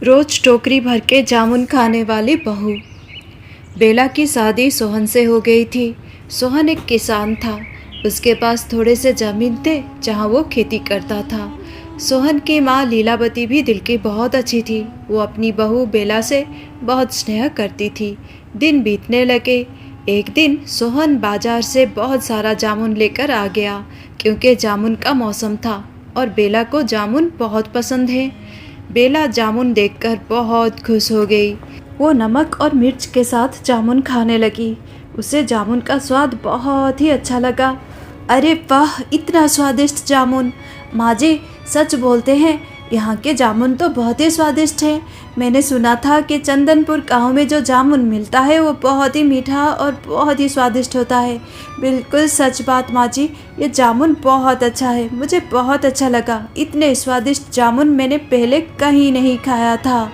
रोज टोकरी भर के जामुन खाने वाली बहू। बेला की शादी सोहन से हो गई थी। सोहन एक किसान था। उसके पास थोड़े से ज़मीन थे जहाँ वो खेती करता था। सोहन की माँ लीलावती भी दिल की बहुत अच्छी थी। वो अपनी बहू बेला से बहुत स्नेह करती थी। दिन बीतने लगे। एक दिन सोहन बाजार से बहुत सारा जामुन लेकर आ गया क्योंकि जामुन का मौसम था और बेला को जामुन बहुत पसंद है। बेला जामुन देखकर बहुत खुश हो गई। वो नमक और मिर्च के साथ जामुन खाने लगी। उसे जामुन का स्वाद बहुत ही अच्छा लगा। अरे वाह, इतना स्वादिष्ट जामुन! माँ जी, सच बोलते हैं, यहाँ के जामुन तो बहुत ही स्वादिष्ट हैं। मैंने सुना था कि चंदनपुर गांव में जो जामुन मिलता है वो बहुत ही मीठा और बहुत ही स्वादिष्ट होता है। बिल्कुल सच बात माँ जी, ये जामुन बहुत अच्छा है। मुझे बहुत अच्छा लगा। इतने स्वादिष्ट जामुन मैंने पहले कहीं नहीं खाया था।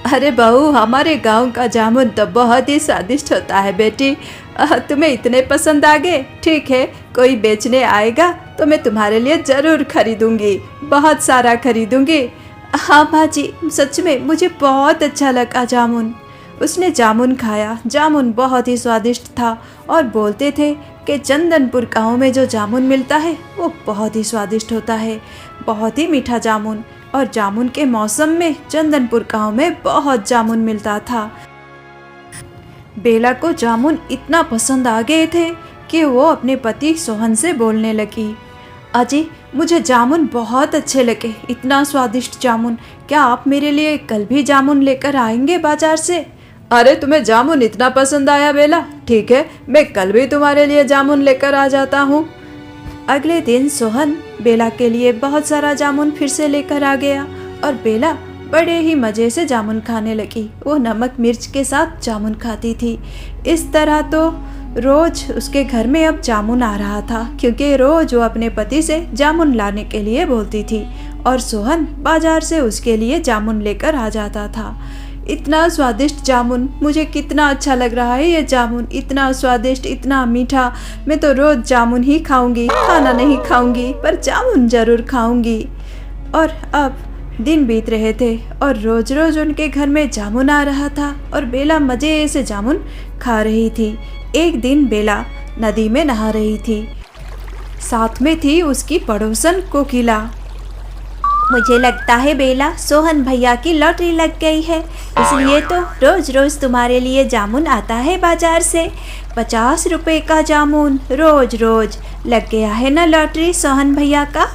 अरे बहू, हमारे गांव का जामुन तो बहुत ही स्वादिष्ट होता है बेटी। तुम्हें इतने पसंद आ गए? ठीक है, कोई बेचने आएगा तो मैं तुम्हारे लिए ज़रूर खरीदूंगी, बहुत सारा खरीदूंगी। हाँ माँ जी, सच में मुझे बहुत अच्छा लगा जामुन। उसने जामुन खाया। जामुन बहुत ही स्वादिष्ट था और बोलते थे कि चंदनपुर गांव में जो जामुन मिलता है वो बहुत ही स्वादिष्ट होता है, बहुत ही मीठा जामुन। और जामुन के मौसम में चंदनपुर गांव में बहुत जामुन मिलता था। बेला को जामुन इतना पसंद आ गए थे कि वो अपने पति सोहन से बोलने लगी, अजी, मुझे जामुन बहुत अच्छे लगे, इतना स्वादिष्ट जामुन। क्या आप मेरे लिए कल भी जामुन लेकर आएंगे बाजार से? अरे, तुम्हें जामुन इतना पसंद आया बेला? ठीक है, मैं कल भी तुम्हारे लिए जामुन लेकर आ जाता हूँ। अगले दिन सोहन बेला के लिए बहुत सारा जामुन फिर से लेकर आ गया और बेला बड़े ही मज़े से जामुन खाने लगी। वो नमक मिर्च के साथ जामुन खाती थी। इस तरह तो रोज़ उसके घर में अब जामुन आ रहा था क्योंकि रोज़ वो अपने पति से जामुन लाने के लिए बोलती थी और सोहन बाजार से उसके लिए जामुन लेकर आ जाता था। इतना स्वादिष्ट जामुन, मुझे कितना अच्छा लग रहा है ये जामुन, इतना स्वादिष्ट, इतना मीठा। मैं तो रोज़ जामुन ही खाऊंगी, खाना नहीं खाऊंगी पर जामुन ज़रूर खाऊंगी। और अब दिन बीत रहे थे और रोज़ रोज़ उनके घर में जामुन आ रहा था और बेला मज़े से जामुन खा रही थी। एक दिन बेला नदी में नहा रही थी। साथ में थी उसकी पड़ोसन कोकिला। मुझे लगता है बेला, सोहन भैया की लॉटरी लग गई है, इसलिए तो रोज रोज तुम्हारे लिए जामुन आता है बाजार से। 50 रुपए का जामुन रोज रोज लग गया है ना लॉटरी सोहन भैया का।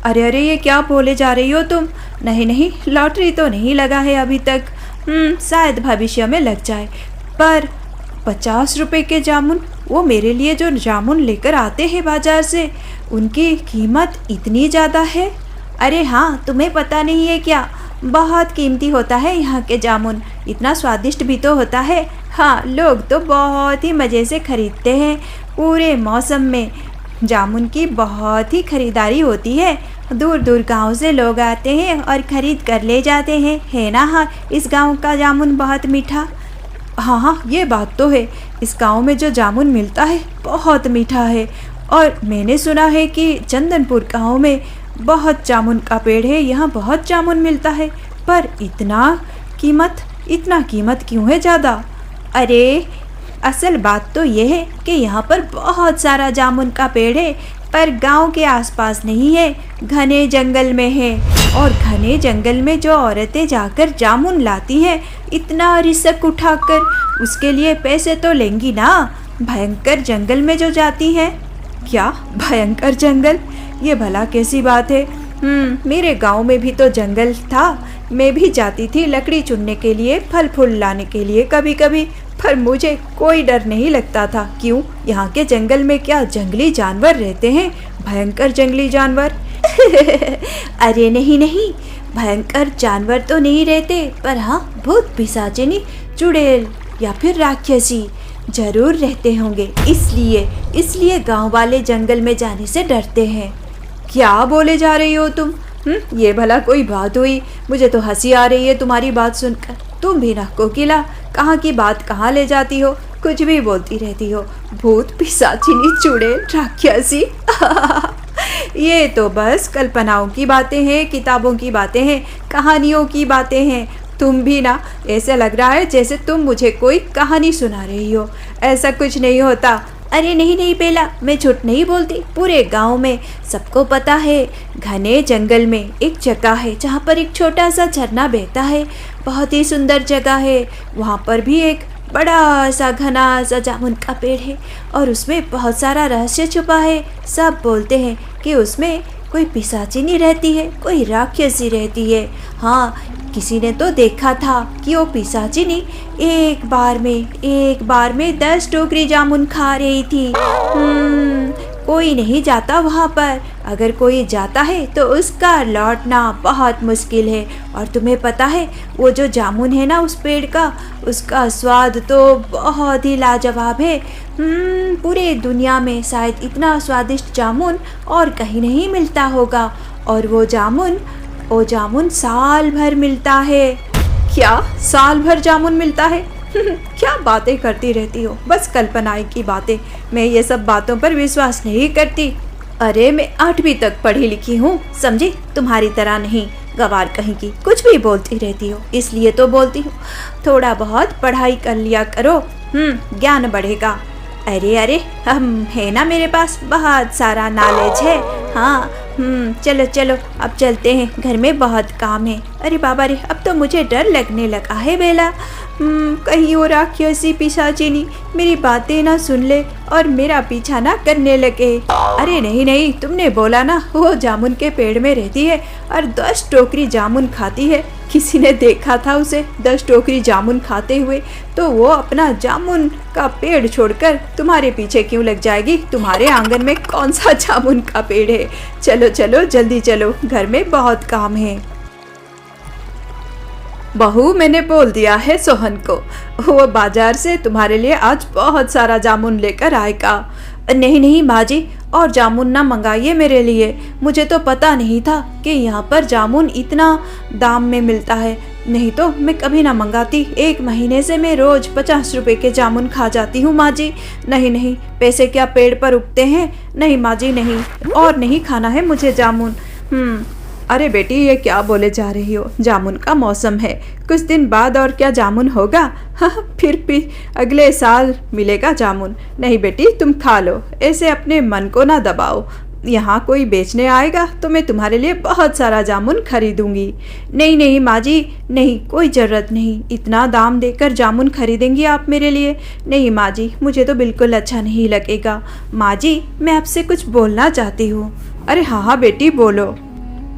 अरे अरे, ये क्या बोले जा रही हो तुम? नहीं नहीं, लॉटरी तो नहीं लगा है अभी तक। शायद भविष्य में लग जाए। पर 50 रुपए के जामुन, वो मेरे लिए जो जामुन लेकर आते हैं बाजार से, उनकी कीमत इतनी ज़्यादा है? अरे हाँ, तुम्हें पता नहीं है क्या? बहुत कीमती होता है यहाँ के जामुन, इतना स्वादिष्ट भी तो होता है। हाँ, लोग तो बहुत ही मज़े से खरीदते हैं। पूरे मौसम में जामुन की बहुत ही खरीदारी होती है। दूर दूर गांव से लोग आते हैं और ख़रीद कर ले जाते हैं, है ना? हाँ, इस गांव का जामुन बहुत मीठा। हाँ हाँ, ये बात तो है। इस गांव में जो जामुन मिलता है बहुत मीठा है। और मैंने सुना है कि चंदनपुर गांव में बहुत जामुन का पेड़ है, यहाँ बहुत जामुन मिलता है। पर इतना कीमत क्यों है ज़्यादा? अरे, असल बात तो यह है कि यहाँ पर बहुत सारा जामुन का पेड़ है, पर गांव के आसपास नहीं है, घने जंगल में है। और घने जंगल में जो औरतें जाकर जामुन लाती हैं, इतना रिस्क उठाकर, उसके लिए पैसे तो लेंगी ना। भयंकर जंगल में जो जाती हैं। क्या भयंकर जंगल? ये भला कैसी बात है? मेरे गांव में भी तो जंगल था। मैं भी जाती थी लकड़ी चुनने के लिए, फल फूल लाने के लिए कभी कभी, पर मुझे कोई डर नहीं लगता था। क्यों? यहाँ के जंगल में क्या जंगली जानवर रहते हैं? भयंकर जंगली जानवर? अरे नहीं नहीं, भयंकर जानवर तो नहीं रहते, पर हाँ, भूत पिशाचिनी, चुड़ैल या फिर राक्षसी जरूर रहते होंगे। इसलिए गांव वाले जंगल में जाने से डरते हैं। क्या बोले जा रही हो तुम? ये भला कोई बात हुई? मुझे तो हंसी आ रही है तुम्हारी बात सुनकर। तुम भी ना कोकिला, कहाँ की बात कहाँ ले जाती हो, कुछ भी बोलती रहती हो। भूत पिशाचिनी चुड़ैल राक्षसी ये तो बस कल्पनाओं की बातें हैं, किताबों की बातें हैं, कहानियों की बातें हैं। तुम भी ना, ऐसा लग रहा है जैसे तुम मुझे कोई कहानी सुना रही हो। ऐसा कुछ नहीं होता। अरे नहीं नहीं बेला, मैं झूठ नहीं बोलती। पूरे गांव में सबको पता है, घने जंगल में एक जगह है जहाँ पर एक छोटा सा झरना बहता है। बहुत ही सुंदर जगह है। वहाँ पर भी एक बड़ा सा घना सा जामुन का पेड़ है और उसमें बहुत सारा रहस्य छुपा है। सब बोलते हैं कि उसमें कोई पिशाचिनी रहती है, कोई राक्षसी रहती है। हाँ, किसी ने तो देखा था कि वो पिशाचिनी एक बार में 10 टोकरी जामुन खा रही थी। कोई नहीं जाता वहाँ पर। अगर कोई जाता है तो उसका लौटना बहुत मुश्किल है। और तुम्हें पता है, वो जो जामुन है ना उस पेड़ का, उसका स्वाद तो बहुत ही लाजवाब है। पूरे दुनिया में शायद इतना स्वादिष्ट जामुन और कहीं नहीं मिलता होगा। और वो जामुन साल भर मिलता है। क्या साल भर जामुन मिलता है? क्या बातें करती रहती हो, बस कल्पनाएं की बातें। मैं ये सब बातों पर विश्वास नहीं करती। अरे मैं 8वीं तक पढ़ी लिखी हूँ, समझी? तुम्हारी तरह नहीं गवार कहीं की कुछ भी बोलती रहती हो, इसलिए तो बोलती हूँ। थोड़ा बहुत पढ़ाई कर लिया करो, ज्ञान बढ़ेगा। अरे हम है ना, मेरे पास बहुत सारा नॉलेज है। हाँ, चलो चलो अब चलते हैं, घर में बहुत काम है। अरे बाबा रे, अब तो मुझे डर लगने लगा है बेला। कहीं वो राक्षसी पिशाचिनी मेरी बातें ना सुन ले और मेरा पीछा ना करने लगे। अरे नहीं नहीं, तुमने बोला ना वो जामुन के पेड़ में रहती है और 10 टोकरी जामुन खाती है। किसी ने देखा था उसे 10 टोकरी जामुन खाते हुए, तो वो अपना जामुन का पेड़ छोड़कर तुम्हारे पीछे क्यों लग जाएगी? तुम्हारे आंगन में कौन सा जामुन का पेड़ है? चलो चलो जल्दी चलो, घर में बहुत काम है। बहू, मैंने बोल दिया है सोहन को, वो बाजार से तुम्हारे लिए आज बहुत सारा जामुन लेकर आएगा। नहीं नहीं माँ जी, और जामुन ना मंगाइए मेरे लिए। मुझे तो पता नहीं था कि यहाँ पर जामुन इतना दाम में मिलता है, नहीं तो मैं कभी ना मंगाती। 1 महीने से मैं रोज़ 50 रुपए के जामुन खा जाती हूँ माँ जी। नहीं नहीं, पैसे क्या पेड़ पर उगते हैं? नहीं माँ जी नहीं, और नहीं खाना है मुझे जामुन। अरे बेटी, ये क्या बोले जा रही हो? जामुन का मौसम है, कुछ दिन बाद और क्या जामुन होगा। हाँ, फिर भी अगले साल मिलेगा जामुन। नहीं बेटी, तुम खा लो, ऐसे अपने मन को ना दबाओ। यहाँ कोई बेचने आएगा तो मैं तुम्हारे लिए बहुत सारा जामुन खरीदूंगी। नहीं नहीं माँ जी, नहीं, कोई ज़रूरत नहीं। इतना दाम देकर जामुन खरीदेंगी आप मेरे लिए? नहीं माँ जी, मुझे तो बिल्कुल अच्छा नहीं लगेगा। माँ जी, मैं आपसे कुछ बोलना चाहती हूँ। अरे हाँ बेटी, बोलो।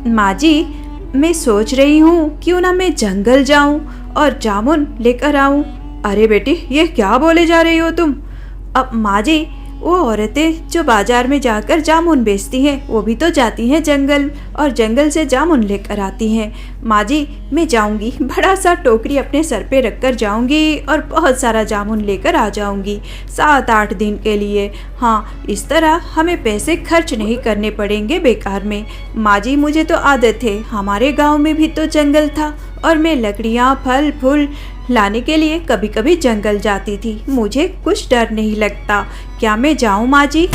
माँ जी, मैं सोच रही हूँ क्यों ना मैं जंगल जाऊँ और जामुन लेकर आऊँ। अरे बेटी, ये क्या बोले जा रही हो तुम? अब माँ जी, वो औरतें जो बाजार में जाकर जामुन बेचती हैं, वो भी तो जाती हैं जंगल और जंगल से जामुन लेकर आती हैं। माँ जी, मैं जाऊँगी, बड़ा सा टोकरी अपने सर पे रखकर जाऊँगी और बहुत सारा जामुन लेकर आ जाऊँगी 7-8 दिन के लिए। हाँ, इस तरह हमें पैसे खर्च नहीं करने पड़ेंगे बेकार में। माँ जी, मुझे तो आदत है, हमारे गाँव में भी तो जंगल था और मैं लकड़ियाँ, फल फूल लाने के लिए कभी कभी जंगल जाती थी। मुझे कुछ डर नहीं लगता। क्या मैं जाऊँ माँ जी?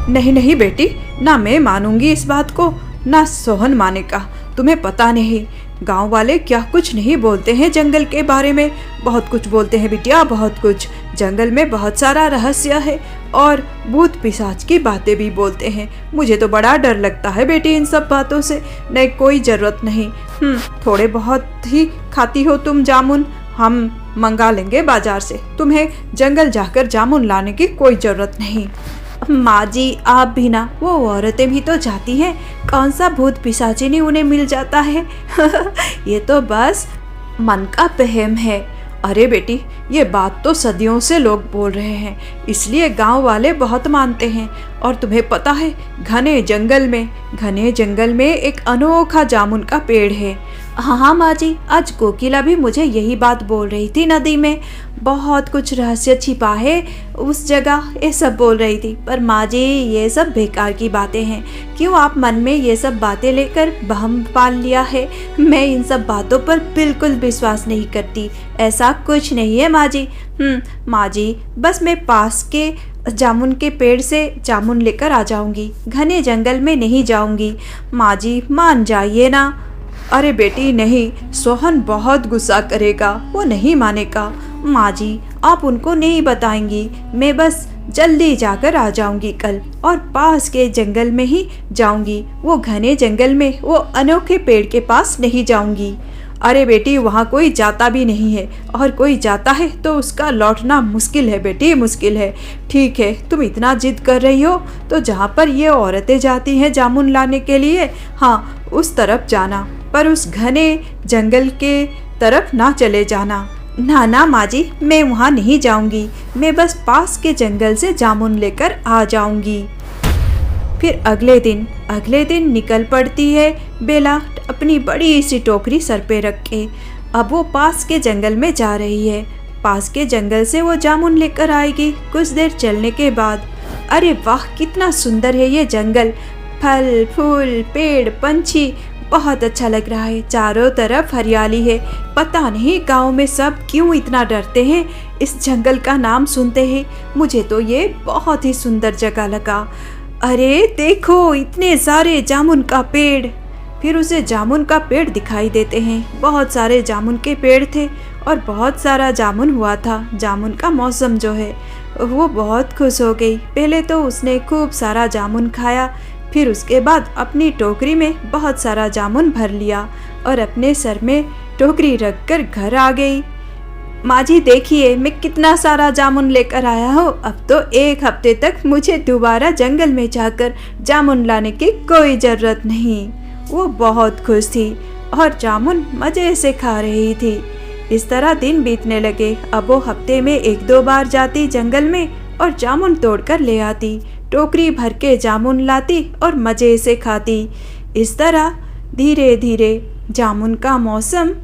नहीं नहीं बेटी, ना मैं मानूंगी इस बात को, ना सोहन मानेगा। तुम्हें पता नहीं, गांव वाले क्या कुछ नहीं बोलते हैं जंगल के बारे में। बहुत कुछ बोलते हैं बिटिया, बहुत कुछ। जंगल में बहुत सारा रहस्य है और भूत पिशाच की बातें भी बोलते हैं। मुझे तो बड़ा डर लगता है बेटी इन सब बातों से। नहीं, कोई ज़रूरत नहीं। थोड़े बहुत ही खाती हो तुम जामुन, हम मंगा लेंगे बाजार से। तुम्हें जंगल जाकर जामुन लाने की कोई ज़रूरत नहीं। माँ जी, आप भी ना, वो औरतें भी तो जाती हैं, कौन सा भूत पिशाचिनी उन्हें मिल जाता है। ये तो बस मन का वहम है। अरे बेटी, ये बात तो सदियों से लोग बोल रहे हैं, इसलिए गांव वाले बहुत मानते हैं। और तुम्हें पता है, घने जंगल में एक अनोखा जामुन का पेड़ है। हाँ माँ जी, आज कोकिला भी मुझे यही बात बोल रही थी। नदी में बहुत कुछ रहस्य छिपा है उस जगह, ये सब बोल रही थी। पर माँ जी, ये सब बेकार की बातें हैं। क्यों आप मन में ये सब बातें लेकर बहम पाल लिया है? मैं इन सब बातों पर बिल्कुल विश्वास नहीं करती। ऐसा कुछ नहीं है माँ जी। माँ जी, बस मैं पास के जामुन के पेड़ से जामुन लेकर आ जाऊंगी, घने जंगल में नहीं जाऊंगी। माँ जी, मान जाइए ना। अरे बेटी नहीं, सोहन बहुत गुस्सा करेगा, वो नहीं मानेगा। माँ जी आप उनको नहीं बताएंगी, मैं बस जल्दी जाकर आ जाऊंगी कल और पास के जंगल में ही जाऊंगी, वो घने जंगल में वो अनोखे पेड़ के पास नहीं जाऊंगी। अरे बेटी वहाँ कोई जाता भी नहीं है, और कोई जाता है तो उसका लौटना मुश्किल है बेटी, मुश्किल है। ठीक है तुम इतना जिद कर रही हो तो जहाँ पर ये औरतें जाती हैं जामुन लाने के लिए, हाँ उस तरफ जाना, पर उस घने जंगल के तरफ ना चले जाना। ना ना माँ जी मैं वहाँ नहीं जाऊंगी, मैं बस पास के जंगल से जामुन लेकर आ जाऊंगी। फिर अगले दिन निकल पड़ती है बेला अपनी बड़ी सी टोकरी सर पे रख के। अब वो पास के जंगल में जा रही है, पास के जंगल से वो जामुन लेकर आएगी कुछ देर चलने के बाद। अरे वाह कितना सुंदर है ये जंगल, फल फूल पेड़ पंछी, बहुत अच्छा लग रहा है, चारों तरफ हरियाली है। पता नहीं गांव में सब क्यों इतना डरते हैं इस जंगल का नाम सुनते ही। मुझे तो ये बहुत ही सुंदर जगह लगा। अरे देखो इतने सारे जामुन का पेड़। फिर उसे जामुन का पेड़ दिखाई देते हैं, बहुत सारे जामुन के पेड़ थे और बहुत सारा जामुन हुआ था। जामुन का मौसम जो है वो बहुत खुश हो गई। पहले तो उसने खूब सारा जामुन खाया, फिर उसके बाद अपनी टोकरी में बहुत सारा जामुन भर लिया और अपने सर में टोकरी रखकर घर आ गई। माँ जी देखिए मैं कितना सारा जामुन लेकर आया हूँ, अब तो एक हफ्ते तक मुझे दोबारा जंगल में जाकर जामुन लाने की कोई ज़रूरत नहीं। वो बहुत खुश थी और जामुन मज़े से खा रही थी। इस तरह दिन बीतने लगे। अब वो हफ्ते में 1-2 बार जाती जंगल में और जामुन तोड़कर ले आती, टोकरी भर के जामुन लाती और मज़े से खाती। इस तरह धीरे धीरे जामुन का मौसम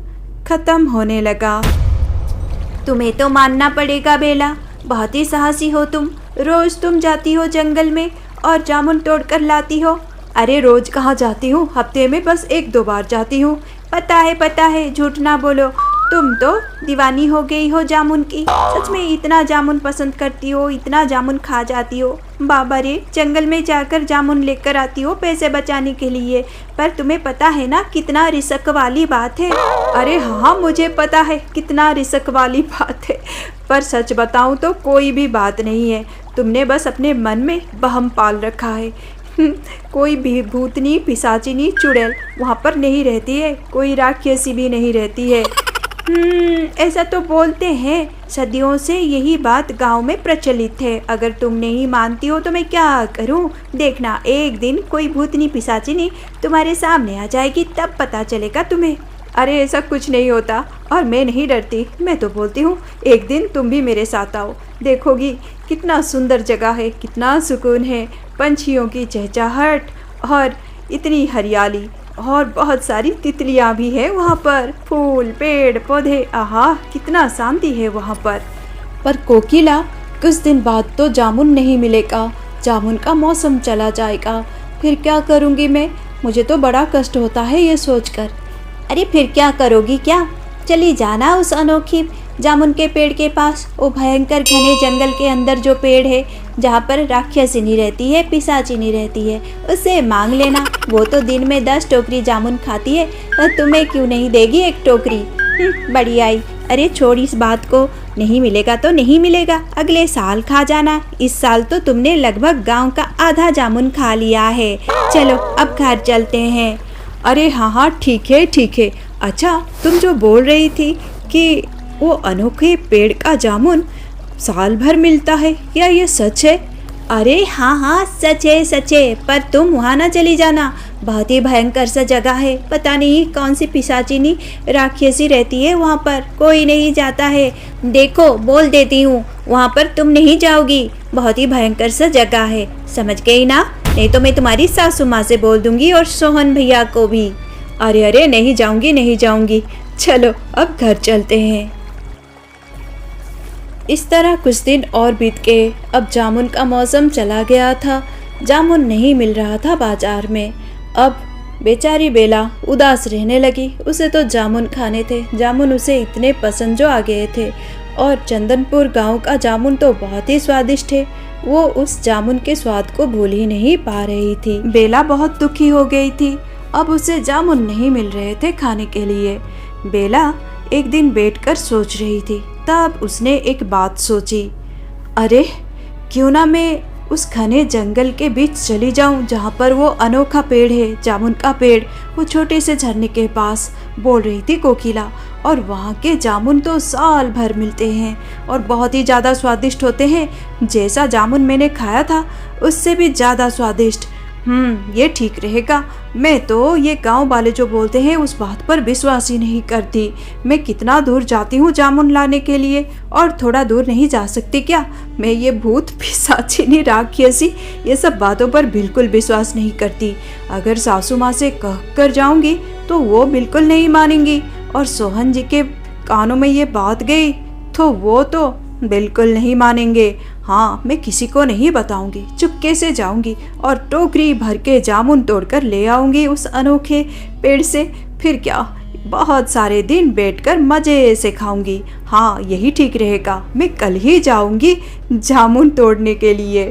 ख़त्म होने लगा। तुम्हें तो मानना पड़ेगा बेला, बहुत ही साहसी हो तुम। रोज़ तुम जाती हो जंगल में और जामुन तोड़कर लाती हो। अरे रोज़ कहाँ जाती हूँ, हफ्ते में बस 1-2 बार जाती हूँ। पता है झूठ ना बोलो, तुम तो दीवानी हो गई हो जामुन की। सच में इतना जामुन पसंद करती हो, इतना जामुन खा जाती हो। बाबा रे जंगल में जाकर जामुन लेकर आती हो पैसे बचाने के लिए, पर तुम्हें पता है ना कितना रिस्क वाली बात है। अरे हाँ मुझे पता है कितना रिस्क वाली बात है, पर सच बताऊँ तो कोई भी बात नहीं है। तुमने बस अपने मन में वहम पाल रखा है। कोई भी भूतनी पिशाचिनी चुड़ैल वहाँ पर नहीं रहती है, कोई राक्षसी भी नहीं रहती है। ऐसा तो बोलते हैं, सदियों से यही बात गांव में प्रचलित है। अगर तुम नहीं मानती हो तो मैं क्या करूं? देखना एक दिन कोई भूतनी पिशाचिनी तुम्हारे सामने आ जाएगी, तब पता चलेगा तुम्हें। अरे ऐसा कुछ नहीं होता और मैं नहीं डरती। मैं तो बोलती हूँ एक दिन तुम भी मेरे साथ आओ, देखोगी कितना सुंदर जगह है, कितना सुकून है, पंछियों की चहचहाहट और इतनी हरियाली और बहुत सारी तितलियाँ भी है वहाँ पर, फूल पेड़ पौधे, आहा कितना शांति है वहाँ पर। पर कोकिला कुछ दिन बाद तो जामुन नहीं मिलेगा, जामुन का मौसम चला जाएगा, फिर क्या करूँगी मैं? मुझे तो बड़ा कष्ट होता है ये सोचकर। अरे फिर क्या करोगी क्या? चली जाना उस अनोखी जामुन के पेड़ के पास, वो भयंकर घने जंगल के अंदर जो पेड़ है जहाँ पर राक्षसिनी रहती है, पिशाचिनी रहती है, उससे मांग लेना। वो तो दिन में 10 टोकरी जामुन खाती है, तो तुम्हें क्यों नहीं देगी 1 टोकरी? बड़ी आई। अरे छोड़ इस बात को, नहीं मिलेगा तो नहीं मिलेगा, अगले साल खा जाना। इस साल तो तुमने लगभग गांव का आधा जामुन खा लिया है। चलो अब घर चलते हैं। अरे हाँ ठीक है। अच्छा तुम जो बोल रही थी कि वो अनोखे पेड़ का जामुन साल भर मिलता है, क्या ये सच है? अरे हाँ सच है, पर तुम वहाँ ना चली जाना, बहुत ही भयंकर सा जगह है। पता नहीं कौन सी पिशाचिनी राक्षसी रहती है वहाँ पर, कोई नहीं जाता है। देखो बोल देती हूँ वहाँ पर तुम नहीं जाओगी, बहुत ही भयंकर सा जगह है, समझ गई ना? नहीं तो मैं तुम्हारी सासू माँ से बोल दूंगी और सोहन भैया को भी। अरे नहीं जाऊंगी, चलो अब घर चलते हैं। इस तरह कुछ दिन और बीत गए। अब जामुन का मौसम चला गया था, जामुन नहीं मिल रहा था बाजार में। अब बेचारी बेला उदास रहने लगी, उसे तो जामुन खाने थे, जामुन उसे इतने पसंद जो आ गए थे, और चंदनपुर गांव का जामुन तो बहुत ही स्वादिष्ट है। वो उस जामुन के स्वाद को भूल ही नहीं पा रही थी। बेला बहुत दुखी हो गई थी अब उसे जामुन नहीं मिल रहे थे खाने के लिए। बेला एक दिन बैठकर सोच रही थी, तब उसने एक बात सोची, अरे क्यों ना मैं उस घने जंगल के बीच चली जाऊं जहां पर वो अनोखा पेड़ है, जामुन का पेड़, वो छोटे से झरने के पास, बोल रही थी कोकिला। और वहाँ के जामुन तो साल भर मिलते हैं और बहुत ही ज़्यादा स्वादिष्ट होते हैं। जैसा जामुन मैंने खाया था उससे भी ज़्यादा स्वादिष्ट। ये ठीक रहेगा। मैं तो ये गांव वाले जो बोलते हैं उस बात पर विश्वास ही नहीं करती। मैं कितना दूर जाती हूँ जामुन लाने के लिए, और थोड़ा दूर नहीं जा सकती क्या? मैं ये भूत पिशाचिनी राक्षसी ये सब बातों पर बिल्कुल विश्वास नहीं करती। अगर सासू माँ से कह कर जाऊंगी तो वो बिल्कुल नहीं मानेंगी, और सोहन जी के कानों में ये बात गई तो वो तो बिल्कुल नहीं मानेंगे। हाँ, मैं किसी को नहीं बताऊंगी, चुपके से जाऊंगी और टोकरी भर के जामुन तोड़कर ले आऊंगी उस अनोखे पेड़ से। फिर क्या, बहुत सारे दिन बैठकर मजे से खाऊंगी। हाँ, यही ठीक रहेगा। मैं कल ही जाऊंगी जामुन तोड़ने के लिए।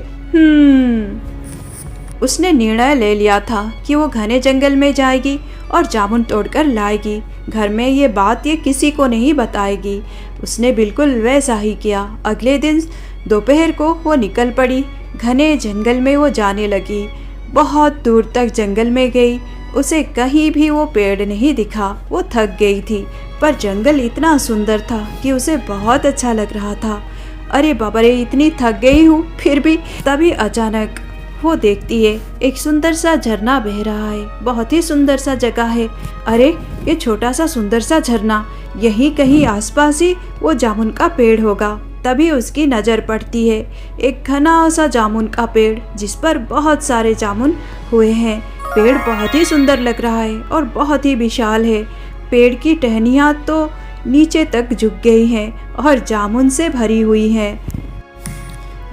उसने निर्णय ले लिया था कि वो घने जंगल में जाएगी और जामुन तोड़कर लाएगी। घर में ये बात ये किसी को नहीं बताएगी। उसने बिल्कुल वैसा ही किया। अगले दिन दोपहर को वो निकल पड़ी। घने जंगल में वो जाने लगी। बहुत दूर तक जंगल में गई। उसे कहीं भी वो पेड़ नहीं दिखा। वो थक गई थी, पर जंगल इतना सुंदर था कि उसे बहुत अच्छा लग रहा था। अरे बाबा रे, इतनी थक गई हूँ फिर भी। तभी अचानक वो देखती है एक सुंदर सा झरना बह रहा है। बहुत ही सुंदर सा जगह है। अरे, ये छोटा सा सुंदर सा झरना, यहीं कहीं आसपास ही वो जामुन का पेड़ होगा। तभी उसकी नज़र पड़ती है एक घना सा जामुन का पेड़, जिस पर बहुत सारे जामुन हुए हैं। पेड़ बहुत ही सुंदर लग रहा है और बहुत ही विशाल है। पेड़ की टहनियाँ तो नीचे तक झुक गई हैं और जामुन से भरी हुई हैं।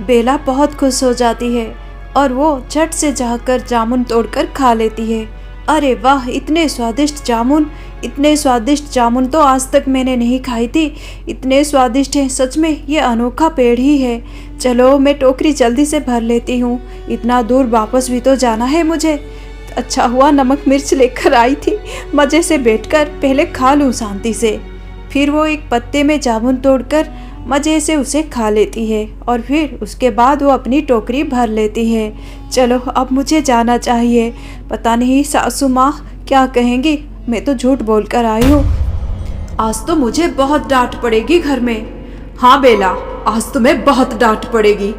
बेला बहुत खुश हो जाती है और वो झट से जाकर जामुन तोड़कर खा लेती है। अरे वाह, इतने स्वादिष्ट जामुन, इतने स्वादिष्ट जामुन तो आज तक मैंने नहीं खाई थी। इतने स्वादिष्ट हैं, सच में ये अनोखा पेड़ ही है। चलो, मैं टोकरी जल्दी से भर लेती हूँ। इतना दूर वापस भी तो जाना है मुझे। अच्छा हुआ नमक मिर्च लेकर आई थी। मज़े से बैठकर पहले खा लूँ शांति से। फिर वो एक पत्ते में जामुन तोड़कर मज़े से उसे खा लेती है और फिर उसके बाद वो अपनी टोकरी भर लेती है। चलो, अब मुझे जाना चाहिए। पता नहीं सासू माँ क्या कहेंगी। मैं तो झूठ बोलकर आई हूँ। आज तो मुझे बहुत डांट पड़ेगी घर में। हाँ बेला, आज तुम्हें बहुत डांट पड़ेगी।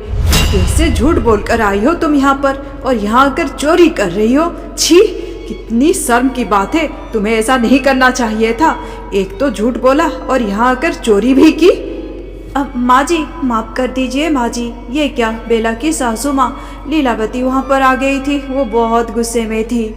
कैसे झूठ बोलकर आई हो तुम यहाँ पर, और यहाँ आकर चोरी कर रही हो। छी, कितनी शर्म की बात है। तुम्हें ऐसा नहीं करना चाहिए था। एक तो झूठ बोला और यहाँ आकर चोरी भी की। अब माँ जी, माफ़ कर दीजिए माँ जी। ये क्या, बेला की सासू माँ लीलावती वहाँ पर आ गई थी। वो बहुत गुस्से में थी।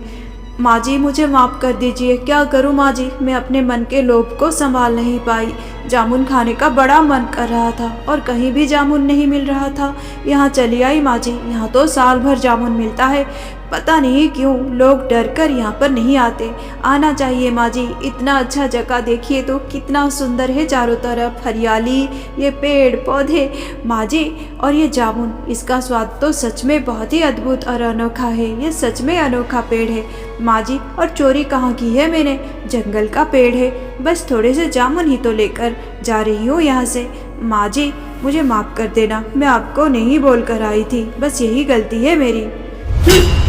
माँ जी, मुझे माफ़ कर दीजिए। क्या करूँ माँ जी, मैं अपने मन के लोभ को संभाल नहीं पाई। जामुन खाने का बड़ा मन कर रहा था और कहीं भी जामुन नहीं मिल रहा था। यहाँ चली आई माँ जी। यहाँ तो साल भर जामुन मिलता है। पता नहीं क्यों लोग डर कर यहाँ पर नहीं आते। आना चाहिए माँ जी। इतना अच्छा जगह देखिए तो कितना सुंदर है, चारों तरफ हरियाली, ये पेड़ पौधे। माँ जी, और ये जामुन, इसका स्वाद तो सच में बहुत ही अद्भुत और अनोखा है। ये सच में अनोखा पेड़ है माँ जी। और चोरी कहाँ की है मैंने? जंगल का पेड़ है। बस थोड़े से जामुन ही तो लेकर जा रही हूँ यहाँ से। माँ जी, मुझे माफ़ कर देना। मैं आपको नहीं बोल कर आई थी। बस यही गलती है मेरी।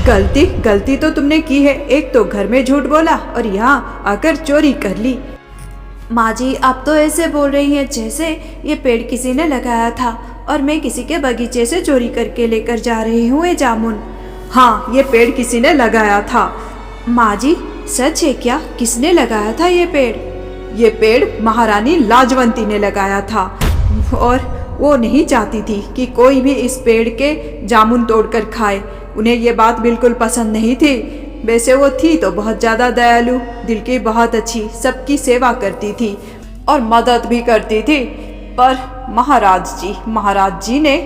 गलती तो तुमने की है। एक तो घर में झूठ बोला और यहाँ आकर चोरी कर ली। माँ जी, आप तो ऐसे बोल रही हैं जैसे ये पेड़ किसी ने लगाया था और मैं किसी के बगीचे से चोरी करके लेकर जा रही हूँ ये जामुन। हाँ, ये पेड़ किसी ने लगाया था। माँ जी, सच है क्या? किसने लगाया था ये पेड़? ये पेड़ महारानी लाजवंती ने लगाया था और वो नहीं चाहती थी कि कोई भी इस पेड़ के जामुन तोड़कर खाए। उन्हें ये बात बिल्कुल पसंद नहीं थी। वैसे वो थी तो बहुत ज़्यादा दयालु, दिल की बहुत अच्छी, सबकी सेवा करती थी और मदद भी करती थी। पर महाराज जी ने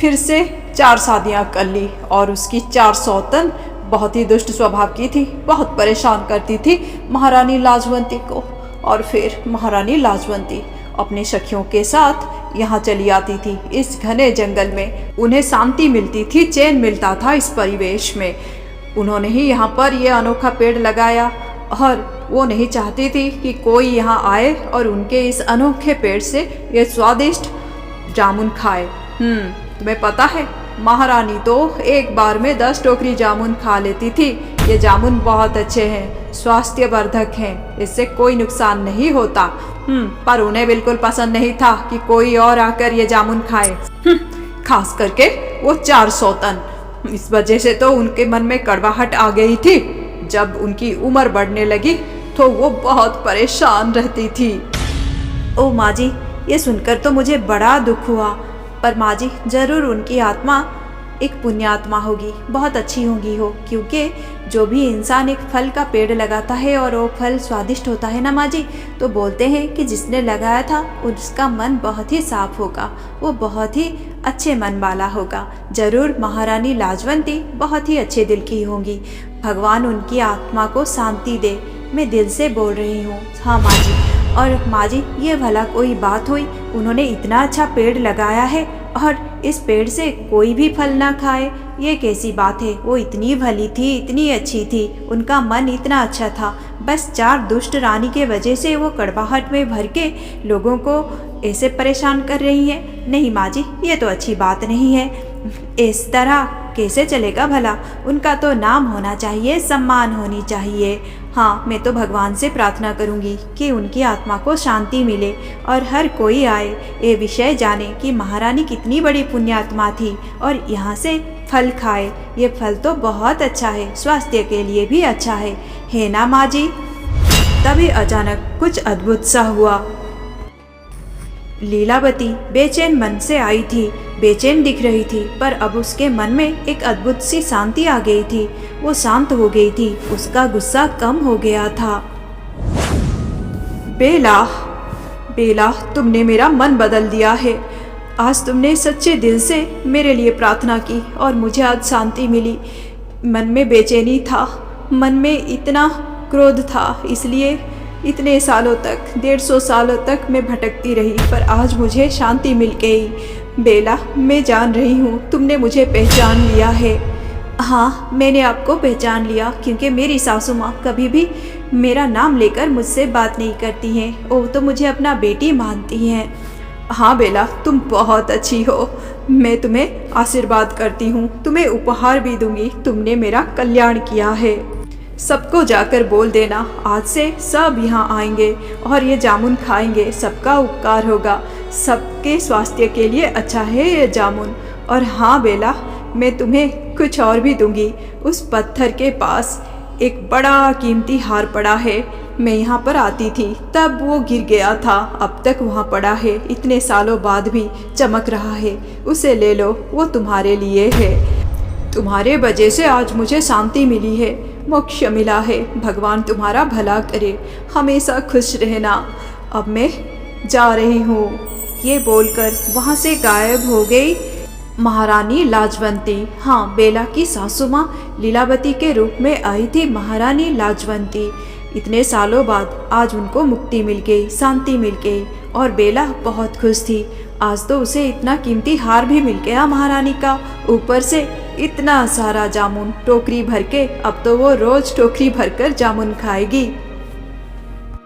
फिर से 4 शादियाँ कर ली और उसकी 4 सौतन बहुत ही दुष्ट स्वभाव की थी। बहुत परेशान करती थी महारानी लाजवंती को। और फिर महारानी लाजवंती अपने सखियों के साथ यहाँ चली आती थी इस घने जंगल में। उन्हें शांति मिलती थी, चैन मिलता था इस परिवेश में। उन्होंने ही यहाँ पर ये अनोखा पेड़ लगाया और वो नहीं चाहती थी कि कोई यहाँ आए और उनके इस अनोखे पेड़ से ये स्वादिष्ट जामुन खाए। तुम्हें पता है महारानी तो एक बार में 10 टोकरी जामुन खा लेती थी। ये जामुन बहुत अच्छे हैं, स्वास्थ्यवर्धक हैं, इससे कोई नुकसान नहीं होता। पर उन्हें बिल्कुल पसंद नहीं था कि कोई और आकर ये जामुन खाए, खास करके वो 400 तन। इस वजह से तो उनके मन में कड़वाहट आ गई थी। जब उनकी उम्र बढ़ने लगी तो वो बहुत परेशान रहती थी। ओ माँ जी, ये सुनकर तो मुझे बड़ा दुख हुआ, पर माँ जी ज़रूर उनकी आत्मा एक पुण्यात्मा होगी, बहुत अच्छी होगी हो, क्योंकि जो भी इंसान एक फल का पेड़ लगाता है और वो फल स्वादिष्ट होता है ना माँ जी, तो बोलते हैं कि जिसने लगाया था उसका मन बहुत ही साफ होगा, वो बहुत ही अच्छे मन वाला होगा। ज़रूर महारानी लाजवंती बहुत ही अच्छे दिल की होंगी। भगवान उनकी आत्मा को शांति दे, मैं दिल से बोल रही हूँ। हाँ माँ जी। और माँ जी, ये भला कोई बात हुई, उन्होंने इतना अच्छा पेड़ लगाया है और इस पेड़ से कोई भी फल ना खाए, ये कैसी बात है? वो इतनी भली थी, इतनी अच्छी थी, उनका मन इतना अच्छा था, बस 4 दुष्ट रानी के वजह से वो कड़वाहट में भर के लोगों को ऐसे परेशान कर रही है। नहीं माँ जी, ये तो अच्छी बात नहीं है, इस तरह कैसे चलेगा भला? उनका तो नाम होना चाहिए, सम्मान होनी चाहिए। हाँ, मैं तो भगवान से प्रार्थना करूँगी कि उनकी आत्मा को शांति मिले और हर कोई आए ये विषय जाने कि महारानी कितनी बड़ी पुण्यात्मा थी और यहाँ से फल खाए। ये फल तो बहुत अच्छा है, स्वास्थ्य के लिए भी अच्छा है ना माँ जी? तभी अचानक कुछ अद्भुत सा हुआ। लीलावती बेचैन मन से आई थी, बेचैन दिख रही थी, पर अब उसके मन में एक अद्भुत सी शांति आ गई थी। वो शांत हो गई थी, उसका गुस्सा कम हो गया था। बेला, बेला, तुमने मेरा मन बदल दिया है। आज तुमने सच्चे दिल से मेरे लिए प्रार्थना की और मुझे आज शांति मिली। मन में बेचैनी था, मन में इतना क्रोध था, इसलिए इतने सालों तक, 150 सालों तक मैं भटकती रही, पर आज मुझे शांति मिल गई। बेला, मैं जान रही हूँ तुमने मुझे पहचान लिया है। हाँ, मैंने आपको पहचान लिया, क्योंकि मेरी सासू माँ कभी भी मेरा नाम लेकर मुझसे बात नहीं करती हैं, वो तो मुझे अपना बेटी मानती हैं। हाँ बेला, तुम बहुत अच्छी हो, मैं तुम्हें आशीर्वाद करती हूँ, तुम्हें उपहार भी दूंगी, तुमने मेरा कल्याण किया है। सबको जाकर बोल देना, आज से सब यहाँ आएंगे और ये जामुन खाएंगे, सबका उपकार होगा, सबके स्वास्थ्य के लिए अच्छा है ये जामुन। और हाँ बेला, मैं तुम्हें कुछ और भी दूंगी। उस पत्थर के पास एक बड़ा कीमती हार पड़ा है, मैं यहाँ पर आती थी तब वो गिर गया था, अब तक वहाँ पड़ा है, इतने सालों बाद भी चमक रहा है, उसे ले लो, वो तुम्हारे लिए है। तुम्हारे वजह से आज मुझे शांति मिली है, मोक्ष मिला है, भगवान तुम्हारा भला करे, हमेशा खुश रहना। अब मैं जा रही हूँ। ये बोलकर वहाँ से गायब हो गई महारानी लाजवंती। हाँ, बेला की सासू माँ लीलावती के रूप में आई थी महारानी लाजवंती। इतने सालों बाद आज उनको मुक्ति मिल गई, शांति मिल गई और बेला बहुत खुश थी। आज तो उसे इतना कीमती हार भी मिल गया महारानी का, ऊपर से इतना सारा जामुन टोकरी भर के। अब तो वो रोज टोकरी भरकर जामुन खाएगी।